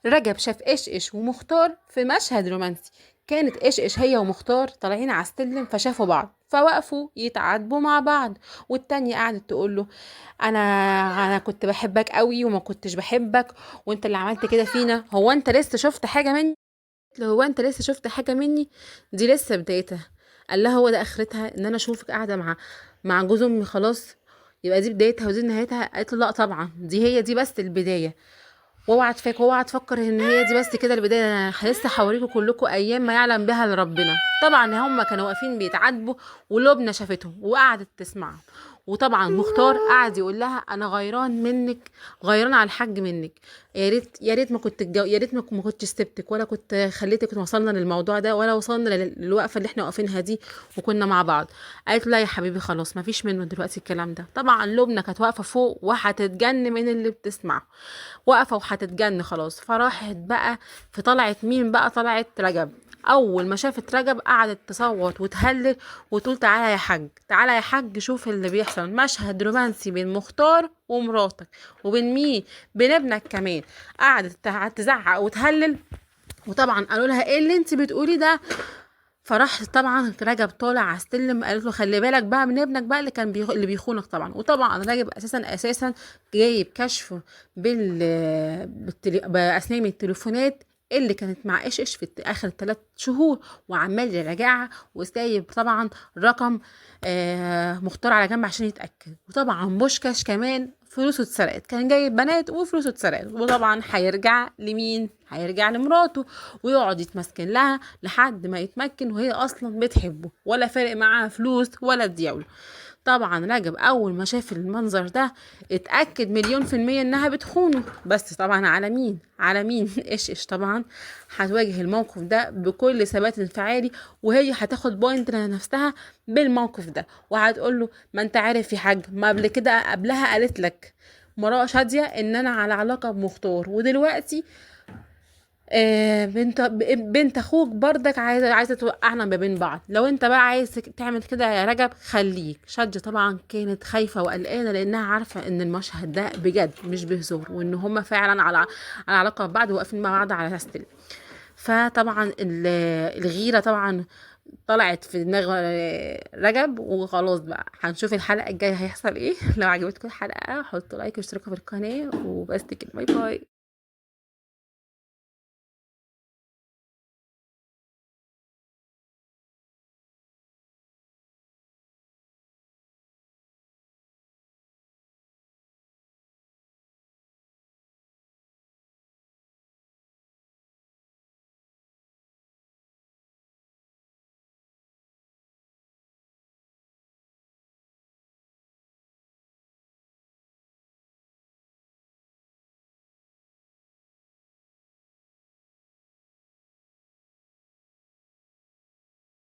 رجب شاف ايش ومختار في مشهد رومانسي. كانت ايش هي ومختار طالعين على السلم، فشافوا بعض فوقفوا يتعاتبوا مع بعض. والتانية قعدت تقول له: انا انا كنت بحبك قوي وما كنتش بحبك، وانت اللي عملت كده فينا. هو انت لسه شفت حاجة مني؟ هو انت لسه شفت حاجة مني؟ دي لسه بدايتها. قال لها: هو ده اخرتها ان انا اشوفك قاعدة مع جوز امي؟ خلاص يبقى دي بدايتها ودي نهايتها. قالت له: لا طبعا، هي دي بس البداية. واوعى تفكر ان هي دي بس كده البدايه. انا لسه هوريكم كلكم ايام ما يعلم بها لربنا. طبعا هم كانوا واقفين بيتعاتبوا، ولبنى شافتهم وقعدت تسمعهم. وطبعا مختار قعد يقول لها: انا غيران منك، غيران على الحاج منك. يا ريت ما كنت يا ريت ما كنتش سبتك، ولا كنت خليتك وصلنا للموضوع ده، ولا وصلنا للوقفه اللي احنا واقفينها دي وكنا مع بعض. قالت له: لا يا حبيبي خلاص، ما فيش منه دلوقتي الكلام ده. طبعا لبنى كانت واقفه فوق وهتتجن من اللي بتسمعه، واقفه وهتتجن خلاص. فراحت بقى، في طلعت مين بقى؟ طلعت رجب. اول ما شافت رجب قعدت تصوت وتهلل وتقول: تعالى يا حاج، تعالى يا حاج، شوف اللي بيحصل، مشهد رومانسي بين مختار ومراتك، وبين مين؟ بين ابنك كمان. قعدت تزعق وتهلل. وطبعا قالوا لها: ايه اللي انت بتقولي ده؟ فراح طبعا رجب طالع على السلم، قالت له: خلي بالك بقى من ابنك بقى اللي كان اللي بيخونك. طبعا وطبعا رجب اساسا جايب كشف باسامي التليفونات اللي كانت مع ايش في اخر 3 شهور، وعمال يراجعها، وسايب طبعا رقم مختار على جنب عشان يتاكد. وطبعا بوشكاش كمان فلوسه اتسرقت، كان جايب بنات وفلوسه اتسرقت. وطبعا هيرجع لمين؟ هيرجع لمراته، ويقعد يتمسكن لها لحد ما يتمكن، وهي اصلا بتحبه ولا فارق معاها فلوس ولا دياوله. طبعا رجب اول ما شاف المنظر ده اتأكد 1000000% انها بتخونه. بس طبعا على مين؟ على مين؟ ايش طبعا هتواجه الموقف ده بكل ثبات انفعالي، وهي هتاخد بوينت لنفسها بالموقف ده، وهتقول له: ما انت عارف يا حاج، ما قبل كده قبلها قالت لك مراه شادية ان انا على علاقة بمختار، ودلوقتي بنت اخوك بردك عايزه توقعنا ما بين بعض. لو انت بقى عايز تعمل كده يا رجب خليك. شادية طبعا كانت خايفه وقلقانه، لانها عارفه ان المشهد ده بجد مش بهزار، وان هما فعلا على علاقه ببعض، واقفين مع بعض على سلم. فطبعا الغيره طبعا طلعت في دماغ رجب. وخلاص بقى هنشوف الحلقه الجايه هيحصل ايه. لو عجبتكم الحلقه حطوا لايك واشتركوا في القناه، وبس كده، باي باي.